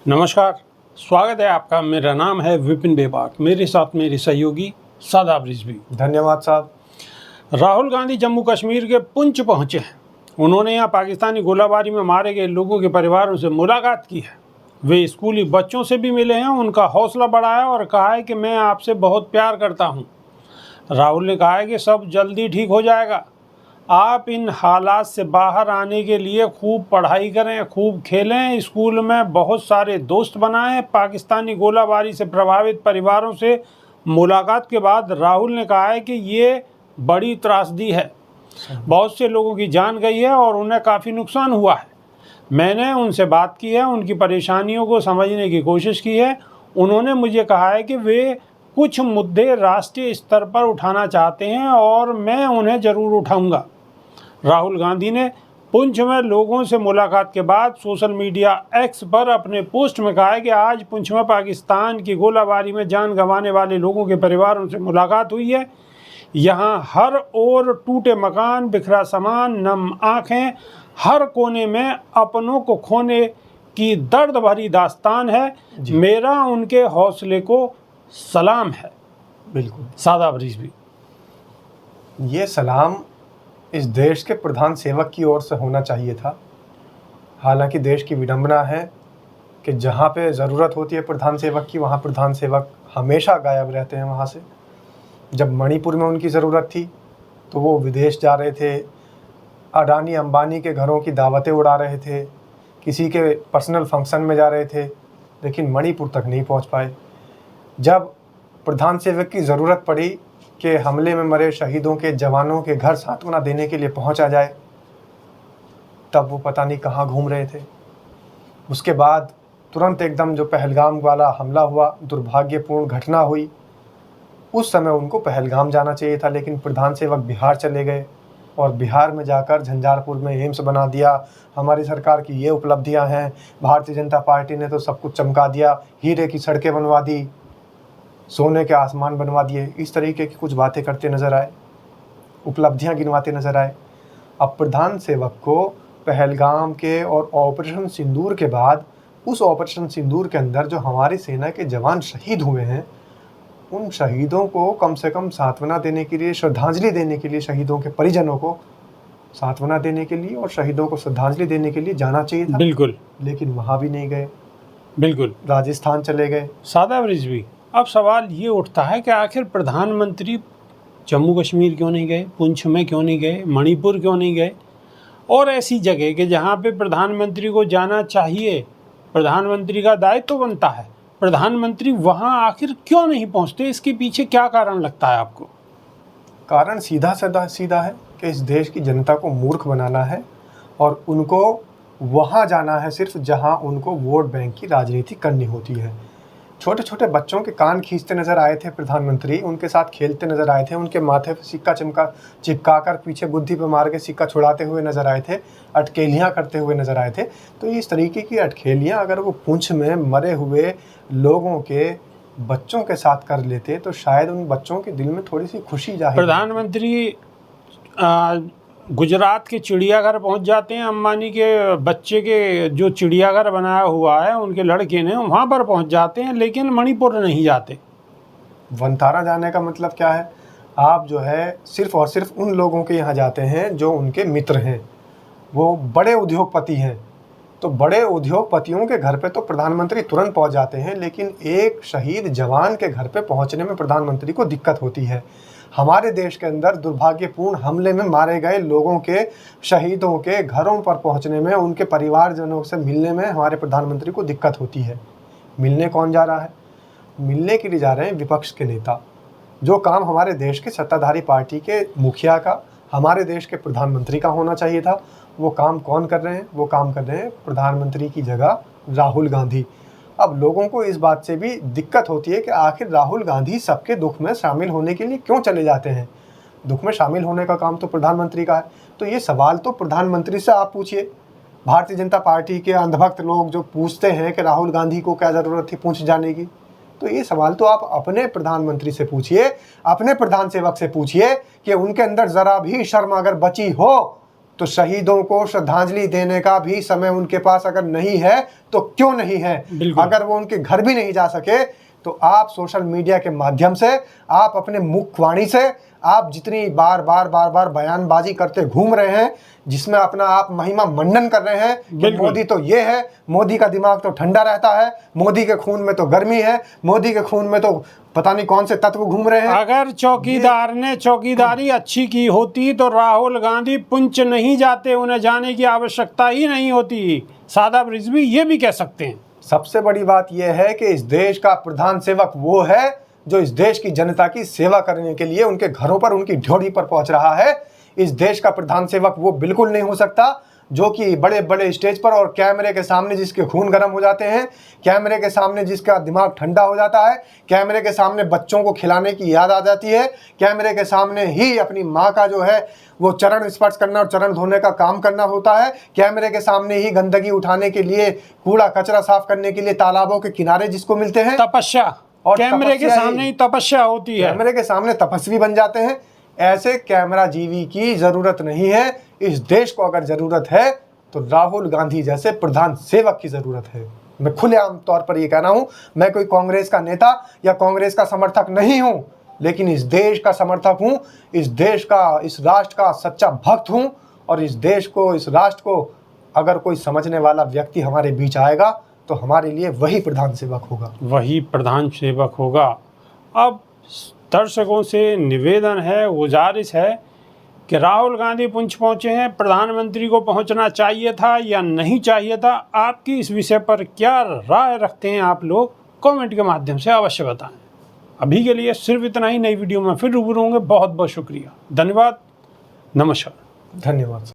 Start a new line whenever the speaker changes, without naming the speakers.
नमस्कार, स्वागत है आपका। मेरा नाम है विपिन बेबाक, मेरे साथ मेरे सहयोगी शादाब रिजवी।
धन्यवाद साहब।
राहुल गांधी जम्मू कश्मीर के पुंछ पहुंचे हैं। उन्होंने यहाँ पाकिस्तानी गोलाबारी में मारे गए लोगों के परिवारों से मुलाकात की है। वे स्कूली बच्चों से भी मिले हैं, उनका हौसला बढ़ाया और कहा है कि मैं आपसे बहुत प्यार करता हूँ। राहुल ने कहा है कि सब जल्दी ठीक हो जाएगा। आप इन हालात से बाहर आने के लिए खूब पढ़ाई करें, खूब खेलें, स्कूल में बहुत सारे दोस्त बनाएं। पाकिस्तानी गोलाबारी से प्रभावित परिवारों से मुलाकात के बाद राहुल ने कहा है कि ये बड़ी त्रासदी है, बहुत से लोगों की जान गई है और उन्हें काफ़ी नुकसान हुआ है। मैंने उनसे बात की है, उनकी परेशानियों को समझने की कोशिश की है। उन्होंने मुझे कहा है कि वे कुछ मुद्दे राष्ट्रीय स्तर पर उठाना चाहते हैं और मैं उन्हें ज़रूर उठाऊंगा। राहुल गांधी ने पुंछ में लोगों से मुलाकात के बाद सोशल मीडिया एक्स पर अपने पोस्ट में कहा है कि आज पुंछ में पाकिस्तान की गोलाबारी में जान गंवाने वाले लोगों के परिवारों से मुलाकात हुई है। यहाँ हर ओर टूटे मकान, बिखरा सामान, नम आँखें, हर कोने में अपनों को खोने की दर्द भरी दास्तान है। मेरा उनके हौसले को सलाम है।
बिल्कुल,
शादाब रिजवी।
ये सलाम इस देश के प्रधान सेवक की ओर से होना चाहिए था। हालांकि देश की विडंबना है कि जहाँ पे ज़रूरत होती है प्रधान सेवक की, वहाँ प्रधान सेवक हमेशा गायब रहते हैं वहाँ से। जब मणिपुर में उनकी ज़रूरत थी तो वो विदेश जा रहे थे, अडानी अंबानी के घरों की दावतें उड़ा रहे थे, किसी के पर्सनल फंक्शन में जा रहे थे, लेकिन मणिपुर तक नहीं पहुँच पाए। जब प्रधान सेवक की ज़रूरत पड़ी कि हमले में मरे शहीदों के जवानों के घर सांत्वना देने के लिए पहुंचा जाए, तब वो पता नहीं कहाँ घूम रहे थे। उसके बाद तुरंत एकदम जो पहलगाम वाला हमला हुआ, दुर्भाग्यपूर्ण घटना हुई, उस समय उनको पहलगाम जाना चाहिए था, लेकिन प्रधान सेवक बिहार चले गए और बिहार में जाकर झंझारपुर में एम्स बना दिया। हमारी सरकार की ये उपलब्धियाँ हैं, भारतीय जनता पार्टी ने तो सब कुछ चमका दिया, हीरे की सड़कें बनवा दी, सोने के आसमान बनवा दिए। इस तरीके की कुछ बातें करते नज़र आए, उपलब्धियां गिनवाते नज़र आए। अब प्रधान सेवक को पहलगाम के और ऑपरेशन सिंदूर के बाद, उस ऑपरेशन सिंदूर के अंदर जो हमारी सेना के जवान शहीद हुए हैं, उन शहीदों को कम से कम सांत्वना देने के लिए, श्रद्धांजलि देने के लिए, शहीदों के परिजनों को सांत्वना देने के लिए और शहीदों को श्रद्धांजलि देने के लिए जाना चाहिए था।
बिल्कुल,
लेकिन वहाँ भी नहीं गए।
बिल्कुल,
राजस्थान चले गए।
शादाब रिजवी। अब सवाल ये उठता है कि आखिर प्रधानमंत्री जम्मू कश्मीर क्यों नहीं गए, पुंछ में क्यों नहीं गए, मणिपुर क्यों नहीं गए और ऐसी जगह कि जहाँ पे प्रधानमंत्री को जाना चाहिए, प्रधानमंत्री का दायित्व बनता है, प्रधानमंत्री वहाँ आखिर क्यों नहीं पहुँचते? इसके पीछे क्या कारण लगता है आपको?
कारण सीधा है कि इस देश की जनता को मूर्ख बनाना है और उनको वहाँ जाना है सिर्फ जहाँ उनको वोट बैंक की राजनीति करनी होती है। छोटे छोटे बच्चों के कान खींचते नज़र आए थे प्रधानमंत्री, उनके साथ खेलते नज़र आए थे, उनके माथे पर सिक्का चिपका कर पीछे बुद्धि पर मार के सिक्का छुड़ाते हुए नज़र आए थे, अटखेलियाँ करते हुए नज़र आए थे। तो इस तरीके की अटखेलियाँ अगर वो पुंछ में मरे हुए लोगों के बच्चों के साथ कर लेते तो शायद उन बच्चों के दिल में थोड़ी सी खुशी जाहिर।
प्रधानमंत्री गुजरात के चिड़ियाघर पहुंच जाते हैं, अंबानी के बच्चे के जो चिड़ियाघर बनाया हुआ है उनके लड़के ने, वहाँ पर पहुंच जाते हैं, लेकिन मणिपुर नहीं जाते।
वनतारा जाने का मतलब क्या है? आप जो है सिर्फ और सिर्फ उन लोगों के यहाँ जाते हैं जो उनके मित्र हैं, वो बड़े उद्योगपति हैं। तो बड़े उद्योगपतियों के घर पे तो प्रधानमंत्री तुरंत पहुँच जाते हैं, लेकिन एक शहीद जवान के घर पे पहुँचने में प्रधानमंत्री को दिक्कत होती है। हमारे देश के अंदर दुर्भाग्यपूर्ण हमले में मारे गए लोगों के, शहीदों के घरों पर पहुंचने में, उनके परिवारजनों से मिलने में हमारे प्रधानमंत्री को दिक्कत होती है। मिलने कौन जा रहा है? मिलने के लिए जा रहे हैं विपक्ष के नेता। जो काम हमारे देश के सत्ताधारी पार्टी के मुखिया का, हमारे देश के प्रधानमंत्री का होना चाहिए था, वो काम कौन कर रहे हैं? वो काम कर रहे हैं प्रधानमंत्री की जगह राहुल गांधी। अब लोगों को इस बात से भी दिक्कत होती है कि आखिर राहुल गांधी सबके दुख में शामिल होने के लिए क्यों चले जाते हैं? दुख में शामिल होने का काम तो प्रधानमंत्री का है। तो ये सवाल तो प्रधानमंत्री से आप पूछिए। भारतीय जनता पार्टी के अंधभक्त लोग जो पूछते हैं कि राहुल गांधी को क्या ज़रूरत थी पुंछ जाने की, तो ये सवाल तो आप अपने प्रधानमंत्री से पूछिए, अपने प्रधान सेवक से पूछिए कि उनके अंदर ज़रा भी शर्म अगर बची हो तो शहीदों को श्रद्धांजलि देने का भी समय उनके पास अगर नहीं है तो क्यों नहीं है? अगर वो उनके घर भी नहीं जा सके तो आप सोशल मीडिया के माध्यम से, आप अपने मुखवाणी से, आप जितनी बार बार बयानबाजी करते घूम रहे हैं, जिसमें अपना आप महिमा मंडन कर रहे हैं कि मोदी तो ये है, मोदी का दिमाग तो ठंडा रहता है, मोदी के खून में तो गर्मी है, मोदी के खून में तो पता नहीं कौन से तत्व घूम रहे हैं।
अगर चौकीदार ने चौकीदारी अच्छी की होती तो राहुल गांधी पुंछ नहीं जाते, उन्हें जाने की आवश्यकता ही नहीं होती। सादाब रिजवी ये भी कह सकते हैं।
सबसे बड़ी बात यह है कि इस देश का प्रधान सेवक वो है जो इस देश की जनता की सेवा करने के लिए उनके घरों पर, उनकी ड्योढ़ी पर पहुंच रहा है। इस देश का प्रधान सेवक वो बिल्कुल नहीं हो सकता जो कि बड़े बड़े स्टेज पर और कैमरे के सामने जिसके खून गर्म हो जाते हैं, कैमरे के सामने जिसका दिमाग ठंडा हो जाता है, कैमरे के सामने बच्चों को खिलाने की याद आ जाती है, कैमरे के सामने ही अपनी माँ का जो है वो चरण स्पर्श करना और चरण धोने का काम करना होता है, कैमरे के सामने ही गंदगी उठाने के लिए, कूड़ा कचरा साफ करने के लिए तालाबों के किनारे जिसको मिलते हैं,
तपस्या, और कैमरे के सामने ही तपस्या होती है,
कैमरे के सामने तपस्वी बन जाते हैं। ऐसे कैमरा जीवी की जरूरत नहीं है। इस देश को अगर जरूरत है तो राहुल गांधी जैसे प्रधान सेवक की जरूरत है। मैं खुलेआम तौर पर ये कह रहा हूं, मैं कोई कांग्रेस का नेता या कांग्रेस का समर्थक नहीं हूं, लेकिन इस देश का समर्थक हूं, इस देश का, इस राष्ट्र का सच्चा भक्त हूं। और इस देश को, इस राष्ट्र को अगर कोई समझने वाला व्यक्ति हमारे बीच आएगा तो हमारे लिए वही प्रधान सेवक होगा,
वही प्रधान सेवक होगा। अब दर्शकों से निवेदन है, गुजारिश है कि राहुल गांधी पुंछ पहुंचे हैं, प्रधानमंत्री को पहुंचना चाहिए था या नहीं चाहिए था? आपकी इस विषय पर क्या राय रखते हैं आप लोग? कमेंट के माध्यम से अवश्य बताएं। अभी के लिए सिर्फ इतना ही। नई वीडियो में फिर रूबरू होंगे। बहुत बहुत शुक्रिया, धन्यवाद, नमस्कार।
धन्यवाद।